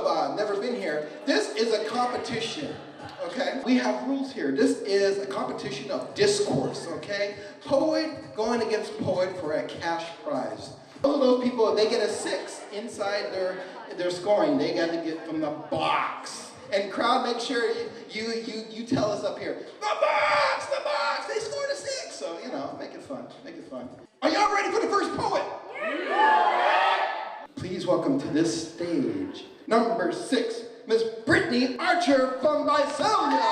have never been here, this is a competition, okay? We have rules here. This is a competition of discourse, okay? Poet going against poet for a cash prize. All of those people, they get a 6 inside their scoring. They got to get from the box. And crowd, make sure you tell us up here, the box, they scored a 6. So, you know, make it fun. Are y'all ready for the first poet? Please welcome to this stage, number 6, Miss Brittany Archer from Visalia.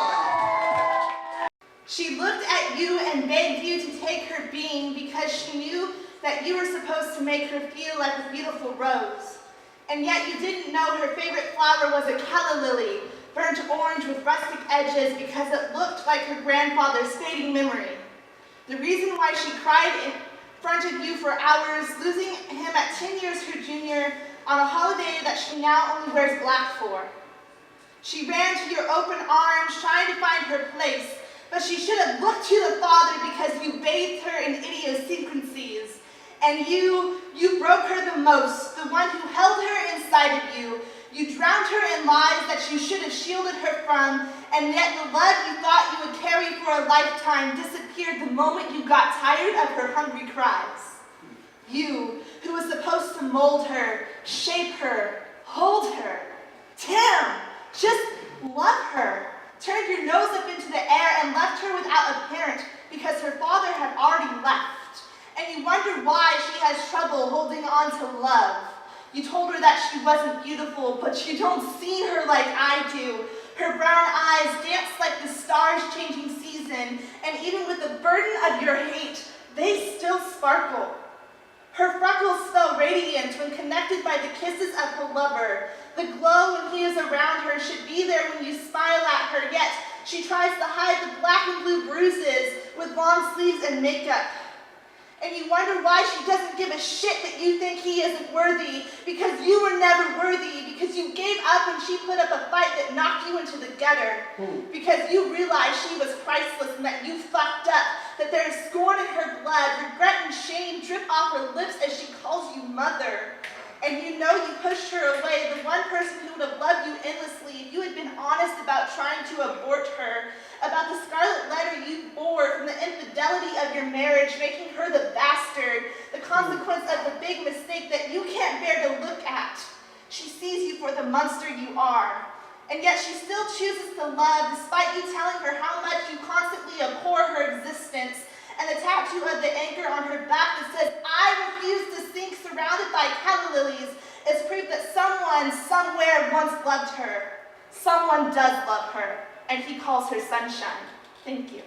She looked at you and begged you to take her being because she knew that you were supposed to make her feel like a beautiful rose. And yet you didn't know her favorite flower was a calla lily, burnt orange with rustic edges because it looked like her grandfather's fading memory. The reason why she cried in front of you for hours, losing him at 10 years her junior on a holiday that she now only wears black for. She ran to your open arms trying to find her place, but she should have looked to the Father because you bathed her in idiosyncrasies. And you broke her the most, the one who held her inside of you. You drowned her in lies that you should have shielded her from, and yet the love you thought you would carry for a lifetime disappeared the moment you got tired of her hungry cries. You, who was supposed to mold her, shape her, hold her. Tim, just love her. Turned your nose up into the air and left her without a parent because her father had already left. And you wonder why she has trouble holding on to love. You told her that she wasn't beautiful, but you don't see her like I do. Her brown eyes dance like the stars changing season, and even with the burden of your hate, they still sparkle. Her freckles felt radiant when connected by the kisses of her lover. The glow when he is around her should be there when you smile at her, yet she tries to hide the black and blue bruises with long sleeves and makeup. And you wonder why she doesn't give a shit that you think he isn't worthy, because you were never worthy, because you gave up when she put up a fight that knocked you into the gutter, because you realized she was priceless and that you fucked up, that there is scorn in her blood, regret and shame drip off her lips as she calls you mother. And you know you pushed her away, the one person who would have loved you endlessly if you had been honest about trying to abort her, about the scarlet letter you bore from the infidelity of your marriage, making her the bastard, the consequence of the big mistake that you can't bear to look at. She sees you for the monster you are. And yet she still chooses to love, despite you telling her how much you constantly abhor her existence, and the tattoo of the anchor on her back that says, I refuse to sink surrounded by calla lilies, is proof that someone, somewhere once loved her. Someone does love her, and he calls her sunshine. Thank you.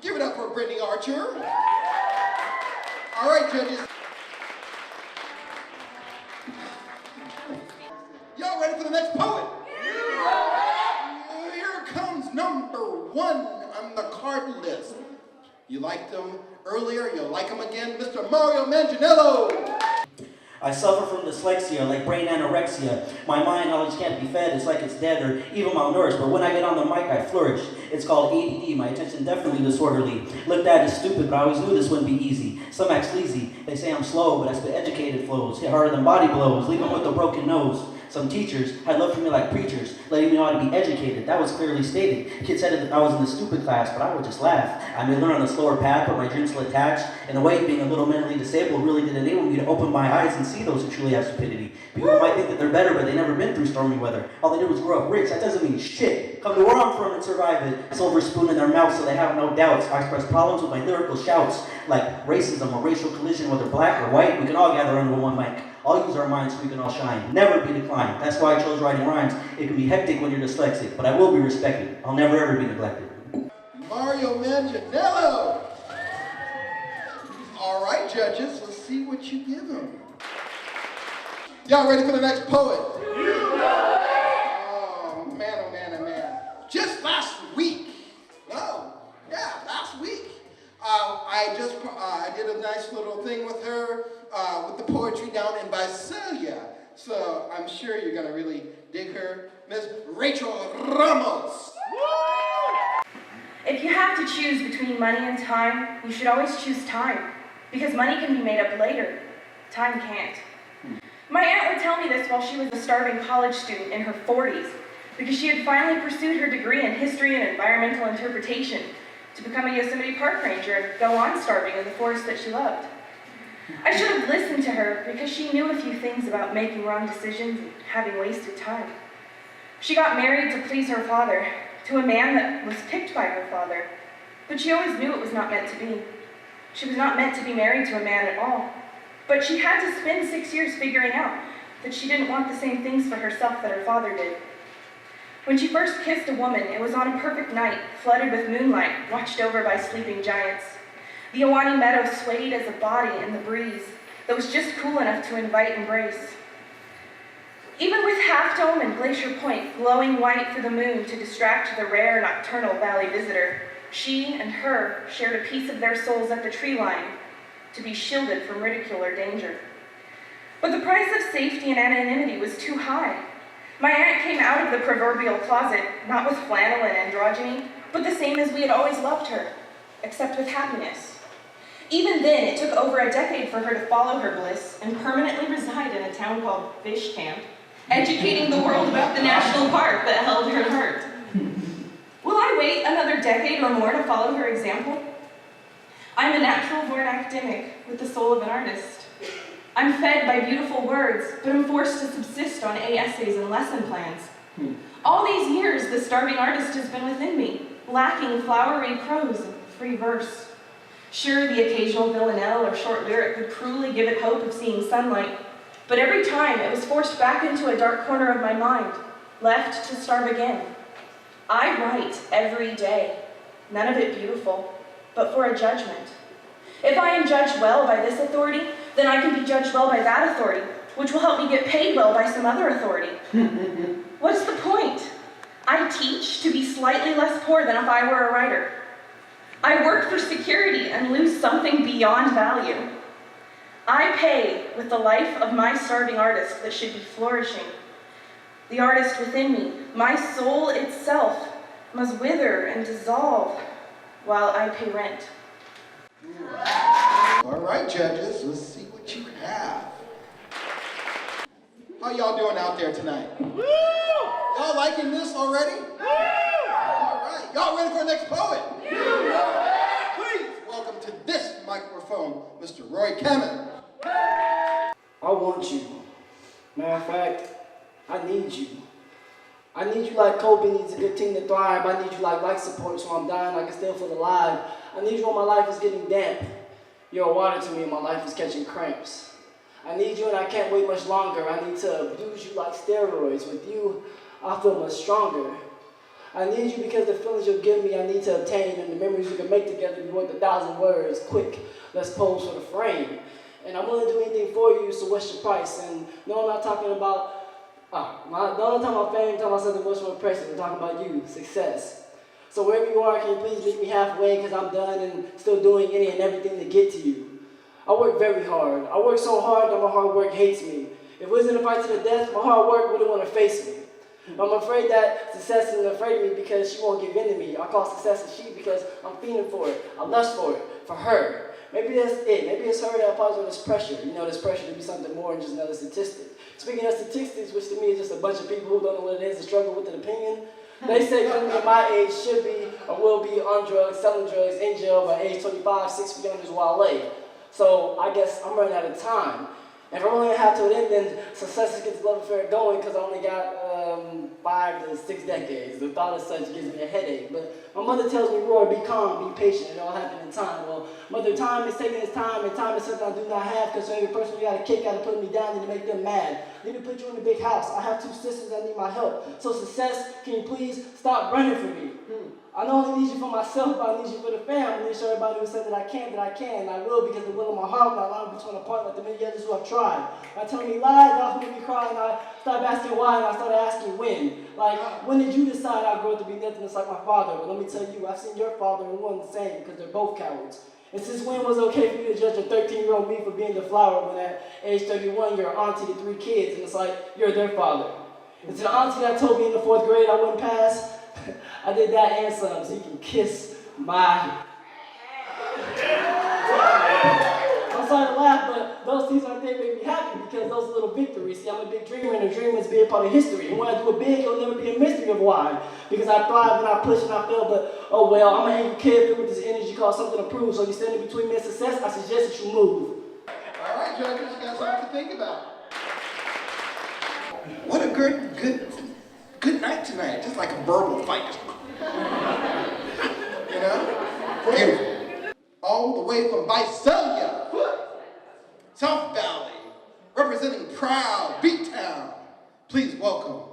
Give it up for Brittany Archer. All right, judges. Y'all ready for the next poet? Here comes number 1 on the card list. You liked him earlier, you'll like him again, Mr. Mario Manganiello. I suffer from dyslexia, like brain anorexia. My mind knowledge can't be fed, it's like it's dead or even malnourished. But when I get on the mic, I flourish. It's called ADD, my attention definitely disorderly. Looked at as stupid, but I always knew this wouldn't be easy. Some act sleazy. They say I'm slow, but I spit educated flows. Hit harder than body blows, leave them with a broken nose. Some teachers had love for me like preachers, letting me know how to be educated. That was clearly stated. Kids said that I was in the stupid class, but I would just laugh. I may learn on the slower path, but my dreams still attached. In a way, being a little mentally disabled really did enable me to open my eyes and see those who truly have stupidity. People might think that they're better, but they've never been through stormy weather. All they did was grow up rich. That doesn't mean shit. Come to where I'm from and survive it. Silver spoon in their mouth so they have no doubts. I express problems with my lyrical shouts, like racism or racial collision, whether black or white. We can all gather under one mic. All use our minds so we can all shine. Never be declined. That's why I chose writing rhymes. It can be hectic when you're dyslexic, but I will be respected. I'll never ever be neglected. Mario Manganiello. All right, judges, let's see what you give him. Y'all ready for the next poet? Oh, man, oh, man, oh, man. Just last week. Last week. I did a nice little thing with her with the poetry down in Visalia. So I'm sure you're going to really dig her. Miss Rachel Ramos. If you have to choose between money and time, you should always choose time. Because money can be made up later. Time can't. My aunt would tell me this while she was a starving college student in her 40s, because she had finally pursued her degree in history and environmental interpretation to become a Yosemite Park ranger and go on starving in the forest that she loved. I should have listened to her because she knew a few things about making wrong decisions and having wasted time. She got married to please her father, to a man that was picked by her father, but she always knew it was not meant to be. She was not meant to be married to a man at all, but she had to spend 6 years figuring out that she didn't want the same things for herself that her father did. When she first kissed a woman, it was on a perfect night, flooded with moonlight, watched over by sleeping giants. The Ahwahnee Meadow swayed as a body in the breeze that was just cool enough to invite embrace. Even with Half Dome and Glacier Point glowing white for the moon to distract the rare nocturnal valley visitor, she and her shared a piece of their souls at the tree line to be shielded from ridicule or danger. But the price of safety and anonymity was too high. My aunt came out of the proverbial closet, not with flannel and androgyny, but the same as we had always loved her, except with happiness. Even then, it took over a decade for her to follow her bliss and permanently reside in a town called Fish Camp, educating the world about the national park that held her heart. Will I wait another decade or more to follow her example? I'm a natural-born academic with the soul of an artist. I'm fed by beautiful words, but am forced to subsist on A essays and lesson plans. All these years, the starving artist has been within me, lacking flowery prose and free verse. Sure, the occasional villanelle or short lyric would cruelly give it hope of seeing sunlight, but every time it was forced back into a dark corner of my mind, left to starve again. I write every day, none of it beautiful, but for a judgment. If I am judged well by this authority, then I can be judged well by that authority, which will help me get paid well by some other authority. What is the point? I teach to be slightly less poor than if I were a writer. I work for security and lose something beyond value. I pay with the life of my starving artist that should be flourishing. The artist within me, my soul itself, must wither and dissolve while I pay rent. All right, judges, let's see what you have. How y'all doing out there tonight? Y'all liking this already? All right, y'all ready for the next poet? Please welcome to this microphone, Mr. Roy Kamen. I want you. Matter of fact, I need you. I need you like Kobe needs a good team to thrive. I need you like life support so I'm dying, I can still feel alive. I need you when my life is getting damp. You're water to me and my life is catching cramps. I need you and I can't wait much longer. I need to abuse you like steroids. With you, I feel much stronger. I need you because the feelings you'll give me I need to obtain, and the memories we can make together be worth 1,000 words. Quick, let's pose for the frame. And I'm willing to do anything for you, so what's your price? And no, I'm not talking about don't talk about fame, I'm talking about something much more precious. I'm talking about you, success. So wherever you are, can you please meet me halfway, because I'm done and still doing any and everything to get to you. I work very hard. I work so hard that my hard work hates me. If it wasn't a fight to the death, my hard work wouldn't want to face me. I'm afraid that success isn't afraid of me because she won't give in to me. I call success a she because I'm feeling for it. I lust for it, for her. Maybe that's it. Maybe it's her that applies all this pressure. You know, this pressure to be something more than just another statistic. Speaking of statistics, which to me is just a bunch of people who don't know what it is to struggle with an opinion, they say women at my age should be or will be on drugs, selling drugs, in jail by age 25, 6 feet under Wale. So I guess I'm running out of time. And if I only have to end, then success gets the love affair going because I only got 5 to 6 decades. The thought of such gives me a headache. But my mother tells me, Roy, be calm, be patient, it all happens in time. Well, mother, time is taking its time, and time is something I do not have because every person you got to kick out to put me down and to make them mad. Let me put you in a big house. I have 2 sisters that need my help. So success, can you please stop running from me? I not only need you for myself, but I need you for the family. To show everybody who said that I can, and I will because the will of my heart, and I line between apart like the many others who have tried. By telling me lies, that made me cry, and I started asking why, and I started asking when. Like, when did you decide I'd grow up to be nothing just like my father? But let me tell you, I've seen your father and one the same because they're both cowards. And since when was it okay for you to judge a 13-year-old me for being the flower when at age 31 you're an auntie to 3 kids, and it's like you're their father? And to the auntie that told me in the 4th grade I wouldn't pass, I did that and some, so you can kiss my... I'm sorry to laugh, but those things right there make me happy because those are little victories. See, I'm a big dreamer, and a dream is be a part of history. And when I do it big, it'll never be a mystery of why. Because I thrive and I push and I fail, but oh well, I'm an angry kid filled with this energy called something to prove. So you're standing between me and success, I suggest that you move. All right, judges, you got something to think about. What a good night tonight. Just like a verbal fight. You know? Beautiful. All the way from Visalia, South Valley, representing proud B-Town. Please welcome.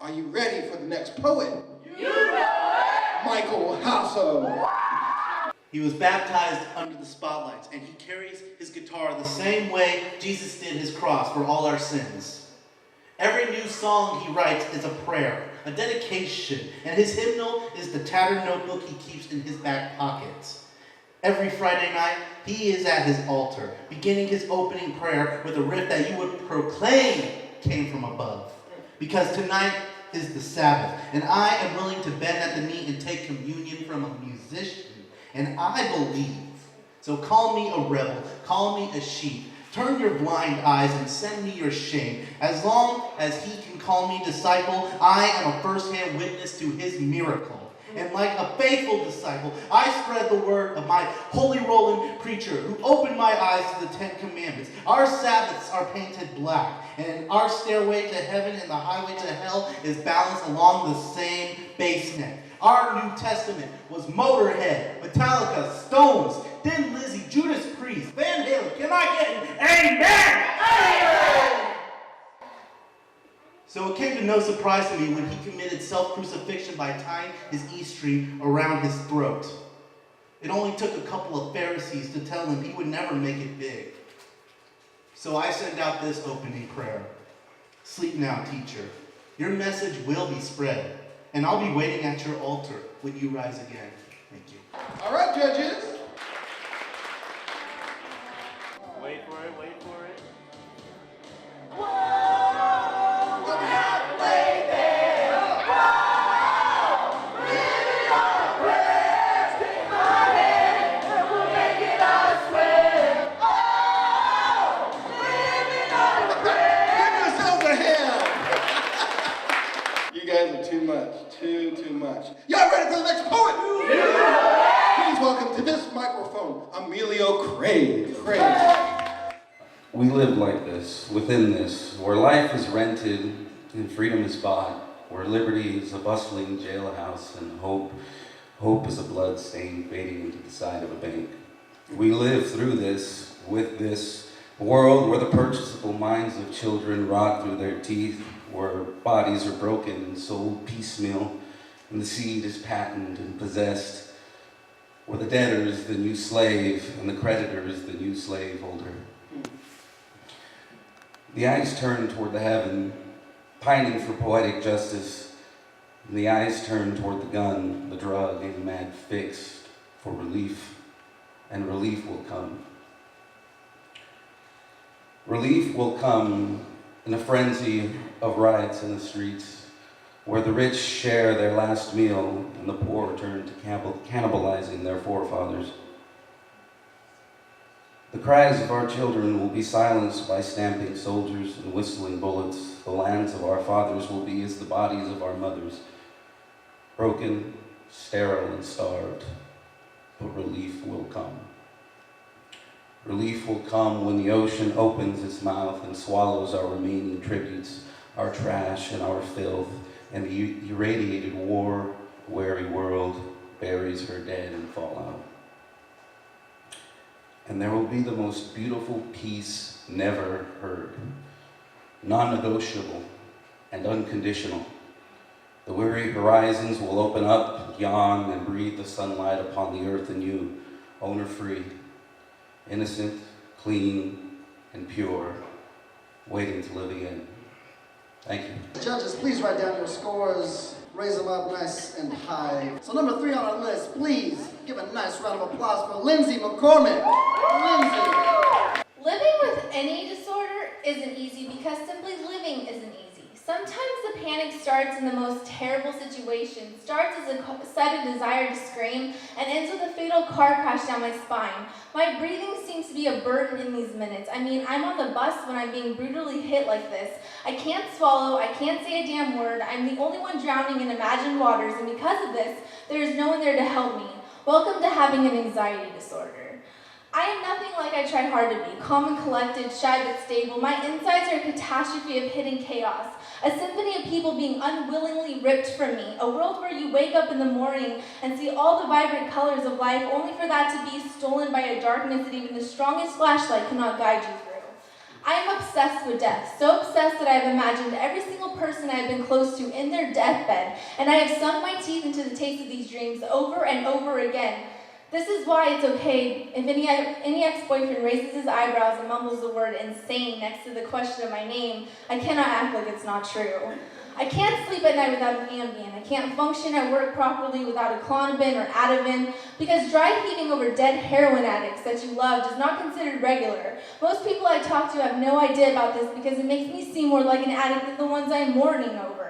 Are you ready for the next poet? Michael Hasso. He was baptized under the spotlights, and he carries his guitar the same way Jesus did his cross for all our sins. Every new song he writes is a prayer, a dedication, and his hymnal is the tattered notebook he keeps in his back pockets. Every Friday night, he is at his altar, beginning his opening prayer with a riff that you would proclaim came from above. Because tonight is the Sabbath, and I am willing to bend at the knee and take communion from a musician. And I believe. So call me a rebel, call me a sheep. Turn your blind eyes and send me your shame. As long as he can call me disciple, I am a first-hand witness to his miracle. And like a faithful disciple, I spread the word of my holy rolling preacher who opened my eyes to the 10 Commandments. Our Sabbaths are painted black, and our stairway to heaven and the highway to hell is balanced along the same base neck. Our New Testament was Motorhead, Metallica, Stones, Thin Lizzy, Judas Priest, Van Halen. Can I get an amen? Amen! So it came to no surprise to me when he committed self-crucifixion by tying his E-string around his throat. It only took a couple of Pharisees to tell him he would never make it big. So I send out this opening prayer. Sleep now, teacher. Your message will be spread. And I'll be waiting at your altar when you rise again. Thank you. All right, judges. Wait for it, wait for it. You guys are too much. Too much. Y'all ready for the next poet? Yeah. Please welcome to this microphone, Emilio Craig. We live like this, within this, where life is rented and freedom is bought, where liberty is a bustling jailhouse and hope is a blood stain fading into the side of a bank. We live through this, with this world where the purchasable minds of children rot through their teeth, where bodies are broken and sold piecemeal, and the seed is patented and possessed, where the debtor is the new slave and the creditor is the new slaveholder. The eyes turn toward the heaven, pining for poetic justice, and the eyes turn toward the gun, the drug, and the mad fix for relief, and relief will come. Relief will come in a frenzy of riots in the streets, where the rich share their last meal and the poor turn to cannibalizing their forefathers. The cries of our children will be silenced by stamping soldiers and whistling bullets. The lands of our fathers will be as the bodies of our mothers, broken, sterile, and starved. But relief will come. Relief will come when the ocean opens its mouth and swallows our remaining tributes, our trash and our filth, and the irradiated war-weary world buries her dead in fallout. And there will be the most beautiful peace never heard, non-negotiable and unconditional. The weary horizons will open up, yawn, and breathe the sunlight upon the earth anew, owner-free, innocent, clean, and pure, waiting to live again. Thank you. Judges, please write down your scores. Raise them up nice and high. So number 3 on our list, please give a nice round of applause for Lindsay McCormick. Lindsay. Living with any disorder isn't easy because simply living isn't easy. Some Sometimes the panic starts in the most terrible situations, starts as a sudden desire to scream, and ends with a fatal car crash down my spine. My breathing seems to be a burden in these minutes. I mean, I'm on the bus when I'm being brutally hit like this. I can't swallow, I can't say a damn word, I'm the only one drowning in imagined waters, and because of this, there is no one there to help me. Welcome to having an anxiety disorder. I am nothing like I try hard to be, calm and collected, shy but stable. My insides are a catastrophe of hidden chaos, a symphony of people being unwillingly ripped from me, a world where you wake up in the morning and see all the vibrant colors of life only for that to be stolen by a darkness that even the strongest flashlight cannot guide you through. I am obsessed with death, so obsessed that I have imagined every single person I have been close to in their deathbed, and I have sunk my teeth into the taste of these dreams over and over again. This is why it's okay if any ex-boyfriend raises his eyebrows and mumbles the word insane next to the question of my name. I cannot act like it's not true. I can't sleep at night without an Ambien. I can't function at work properly without a Klonopin or Ativan, because dry heaving over dead heroin addicts that you loved is not considered regular. Most people I talk to have no idea about this because it makes me seem more like an addict than the ones I'm mourning over.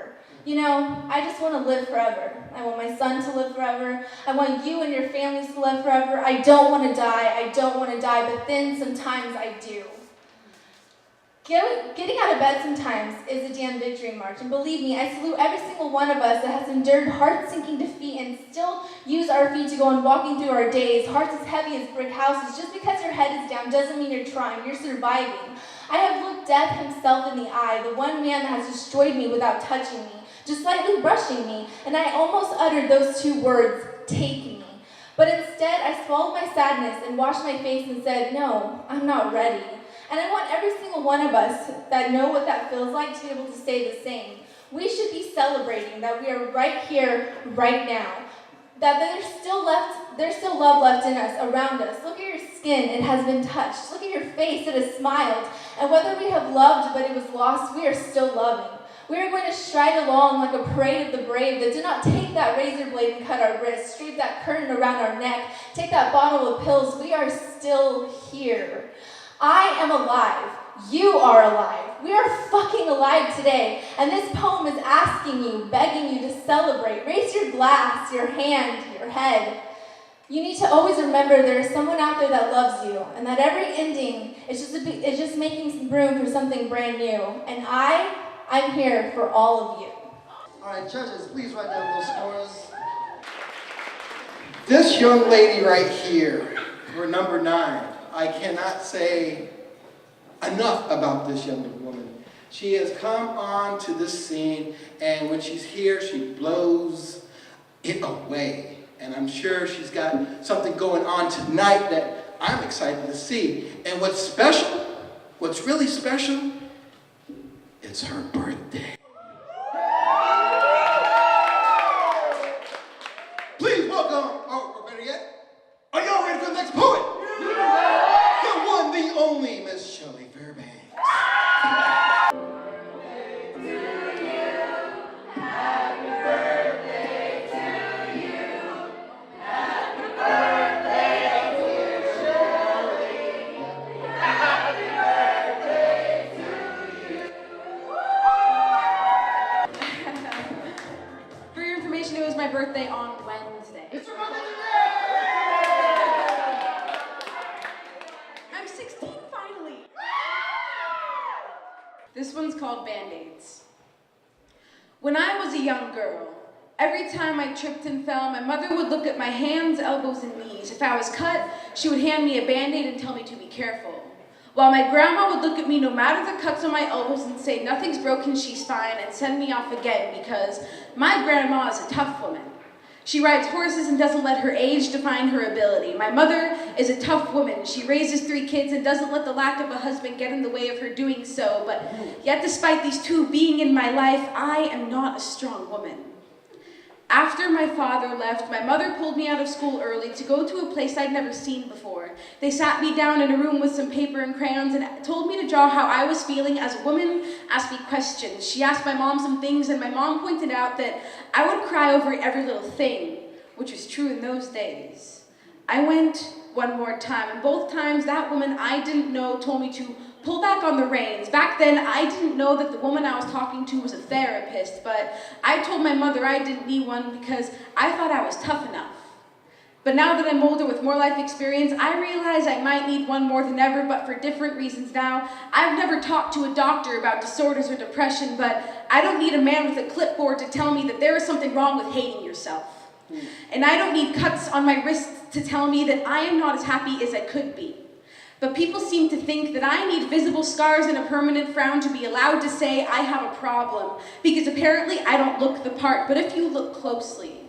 You know, I just want to live forever. I want my son to live forever. I want you and your families to live forever. I don't want to die. I don't want to die, but then sometimes I do. Getting out of bed sometimes is a damn victory march, and believe me, I salute every single one of us that has endured heart-sinking defeat and still use our feet to go on walking through our days, hearts as heavy as brick houses. Just because your head is down doesn't mean you're trying, you're surviving. I have looked death himself in the eye, the one man that has destroyed me without touching me, just slightly brushing me, and I almost uttered those two words, take me. But instead, I swallowed my sadness and washed my face and said, no, I'm not ready. And I want every single one of us that know what that feels like to be able to say the same. We should be celebrating that we are right here, right now. That there's still love left in us, around us. Look at your skin, it has been touched. Look at your face, it has smiled. And whether we have loved but it was lost, we are still loving. We are going to stride along like a parade of the brave that did not take that razor blade and cut our wrists, straight that curtain around our neck, take that bottle of pills. We are still here. I am alive. You are alive. We are fucking alive today. And this poem is asking you, begging you to celebrate. Raise your glass, your hand, your head. You need to always remember there is someone out there that loves you, and that every ending is just making room for something brand new. And I'm here for all of you. All right, judges, please write down those scores. This young lady right here, for number 9, I cannot say enough about this young woman. She has come on to this scene, and when she's here, she blows it away. And I'm sure she's got something going on tonight that I'm excited to see. And what's special, what's really special, it's her birthday. Please welcome, or better yet, are y'all ready for the next poet? The one, the only, Miss Shelley Fairbanks. For your information, it was my birthday on Wednesday. It's her birthday today! I'm 16 finally. This one's called Band-Aids. When I was a young girl, every time I tripped and fell, my mother would look at my hands, elbows, and knees. If I was cut, she would hand me a Band-Aid and tell me to be careful. While my grandma would look at me no matter the cuts on my elbows and say, nothing's broken, she's fine, and send me off again because my grandma is a tough woman. She rides horses and doesn't let her age define her ability. My mother is a tough woman. She raises 3 kids and doesn't let the lack of a husband get in the way of her doing so. But yet, despite these 2 being in my life, I am not a strong woman. After my father left, my mother pulled me out of school early to go to a place I'd never seen before. They sat me down in a room with some paper and crayons and told me to draw how I was feeling as a woman, asked me questions. She asked my mom some things, and my mom pointed out that I would cry over every little thing, which was true in those days. I went one more time, and both times that woman I didn't know told me to pull back on the reins. Back then, I didn't know that the woman I was talking to was a therapist, but I told my mother I didn't need one because I thought I was tough enough. But now that I'm older with more life experience, I realize I might need one more than ever, but for different reasons now. I've never talked to a doctor about disorders or depression, but I don't need a man with a clipboard to tell me that there is something wrong with hating yourself. And I don't need cuts on my wrists to tell me that I am not as happy as I could be. But people seem to think that I need visible scars and a permanent frown to be allowed to say I have a problem, because apparently I don't look the part. But if you look closely,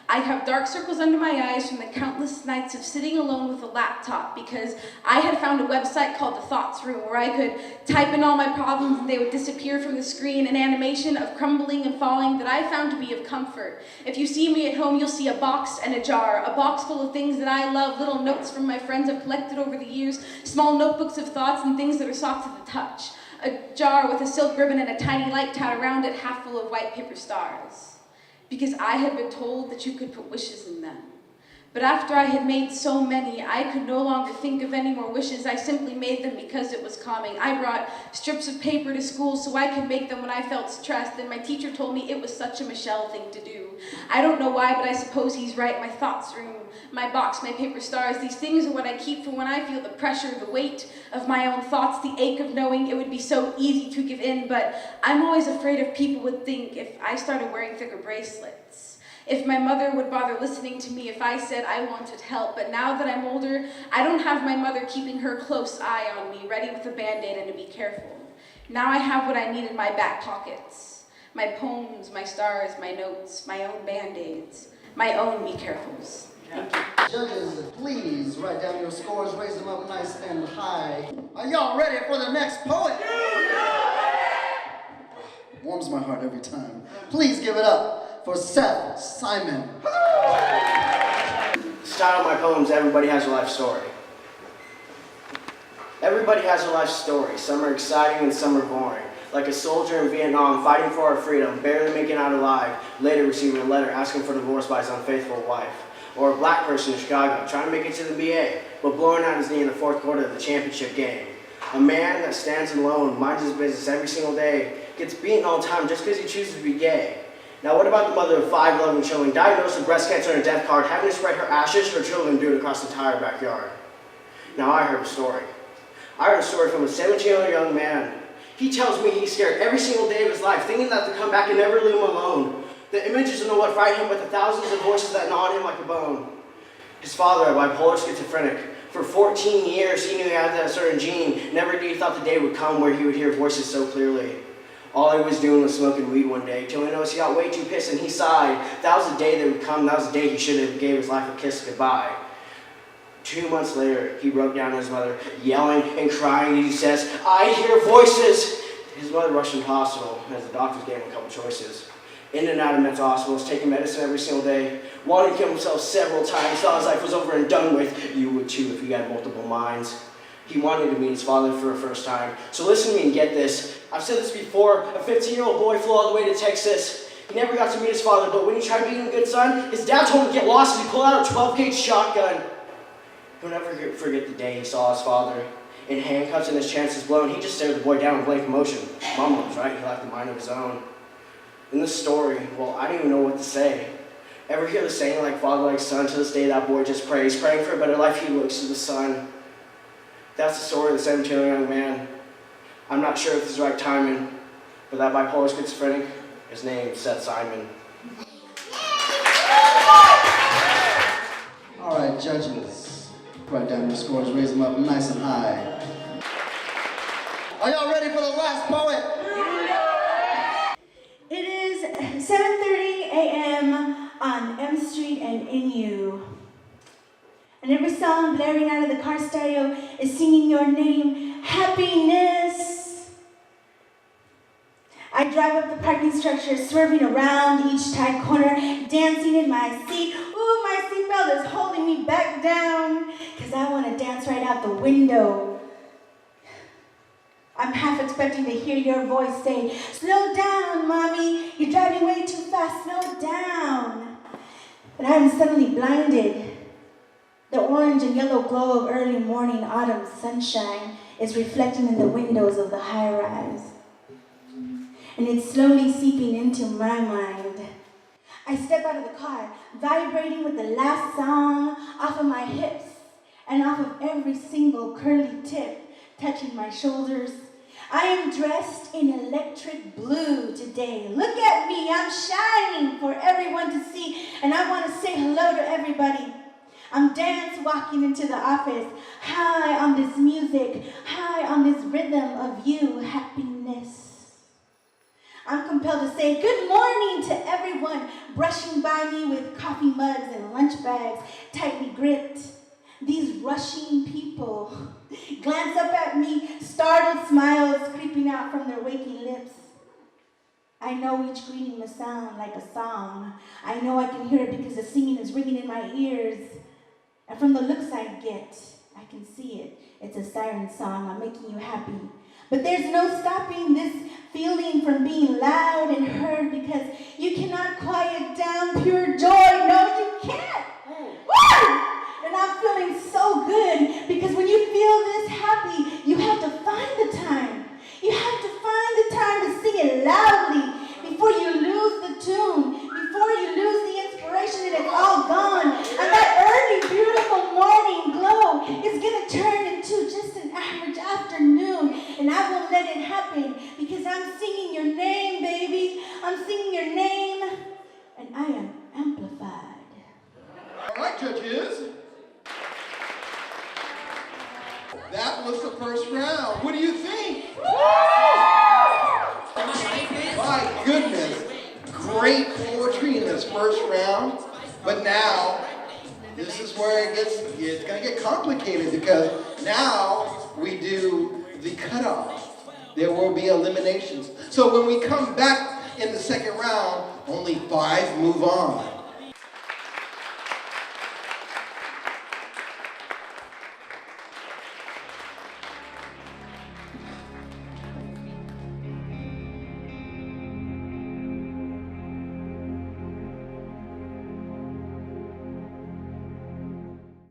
I have dark circles under my eyes from the countless nights of sitting alone with a laptop, because I had found a website called The Thoughts Room where I could type in all my problems and they would disappear from the screen, an animation of crumbling and falling that I found to be of comfort. If you see me at home, you'll see a box and a jar, a box full of things that I love, little notes from my friends I've collected over the years, small notebooks of thoughts and things that are soft to the touch, a jar with a silk ribbon and a tiny light tied around it, half full of white paper stars. Because I had been told that you could put wishes in them. But after I had made so many, I could no longer think of any more wishes. I simply made them because it was calming. I brought strips of paper to school so I could make them when I felt stressed, and my teacher told me it was such a Michelle thing to do. I don't know why, but I suppose he's right. My thoughts room, my box, my paper stars, these things are what I keep for when I feel the pressure, the weight of my own thoughts, the ache of knowing it would be so easy to give in, but I'm always afraid if people would think if I started wearing thicker bracelets. If my mother would bother listening to me if I said I wanted help. But now that I'm older, I don't have my mother keeping her close eye on me, ready with a Band-Aid and to be careful. Now I have what I need in my back pockets. My poems, my stars, my notes, my own Band-Aids, my own be carefuls. Thank you. Judges, please write down your scores, raise them up nice and high. Are y'all ready for the next poet? Warms my heart every time. Please give it up for Seth Simon. The style of my poems, everybody has a life story. Everybody has a life story. Some are exciting and some are boring. Like a soldier in Vietnam fighting for our freedom, barely making out alive, later receiving a letter asking for divorce by his unfaithful wife. Or a black person in Chicago trying to make it to the BA, but blowing out his knee in the fourth quarter of the championship game. A man that stands alone, minds his business every single day, gets beaten all the time just because he chooses to be gay. Now what about the mother of 5 loving children, diagnosed with breast cancer and a death card, having to spread her ashes for children due across the entire backyard? Now I heard a story. I heard a story from a 17-year-old young man. He tells me he's scared every single day of his life, thinking that they'll come back and never leave him alone. The images don't know what frighten him, but the thousands of voices that gnaw on him like a bone. His father, a bipolar schizophrenic, for 14 years he knew he had that certain gene. Never did he thought the day would come where he would hear voices so clearly. All he was doing was smoking weed one day, till he noticed he got way too pissed and he sighed. That was the day that would come, that was the day he should have gave his life a kiss goodbye. 2 months later, he broke down to his mother, yelling and crying, and he says, "I hear voices!" His mother rushed into hospital, as the doctors gave him a couple choices. In and out of mental hospitals, taking medicine every single day, wanted to kill himself several times, thought his life was over and done with. You would too if you had multiple minds. He wanted to meet his father for the first time. So listen to me and get this. I've said this before, a 15-year-old boy flew all the way to Texas. He never got to meet his father, but when he tried to be a good son, his dad told him to get lost as he pulled out a 12-gauge shotgun. He'll never forget the day he saw his father in handcuffs and his chances blown. He just stared the boy down with blank emotion. Mom was right, he lacked a mind of his own. In this story, well, I don't even know what to say. Ever hear the saying, like father, like son? To this day, that boy just prays, praying for a better life. He looks to the sun. That's the story of the 17-year-old young man. I'm not sure if this is the right timing, but that bipolar schizophrenic, his name is Seth Simon. All right, judges, write down your scores, raise them up nice and high. Are y'all ready for the last poet? It is 7:30 a.m. on M Street and in you. And every song blaring out of the car stereo is singing your name, happiness. I drive up the parking structure, swerving around each tight corner, dancing in my seat. Ooh, my seatbelt is holding me back down, because I want to dance right out the window. I'm half expecting to hear your voice say, "Slow down, mommy, you're driving way too fast, slow down." But I'm suddenly blinded. The orange and yellow glow of early morning autumn sunshine is reflecting in the windows of the high rise. And it's slowly seeping into my mind. I step out of the car, vibrating with the last song off of my hips and off of every single curly tip touching my shoulders. I am dressed in electric blue today. Look at me, I'm shining for everyone to see, and I want to say hello to everybody. I'm dance walking into the office, high on this music, high on this rhythm of you, happiness. I'm compelled to say good morning to everyone brushing by me with coffee mugs and lunch bags tightly gripped. These rushing people glance up at me, startled smiles creeping out from their waking lips. I know each greeting must sound like a song. I know I can hear it because the singing is ringing in my ears. And from the looks I get, I can see it. It's a siren song. I'm making you happy. But there's no stopping this feeling from being loud and heard because you cannot quiet down pure joy. No, you can't. Woo! And I'm feeling so good because when you feel this happy, you have to find the time. You have to find the time to sing it loudly before you lose the tune, before you lose the inspiration and it's all gone. And that early, beautiful morning glow is going to turn into just an average afternoon. And I won't let it happen because I'm singing your name, baby. I'm singing your name, and I am amplified. All right, judges. That was the first round. What do you think? My goodness. Great poetry in this first round. But now, this is where it's going to get complicated because now we do the cutoff. There will be eliminations. So when we come back in the second round, only 5 move on.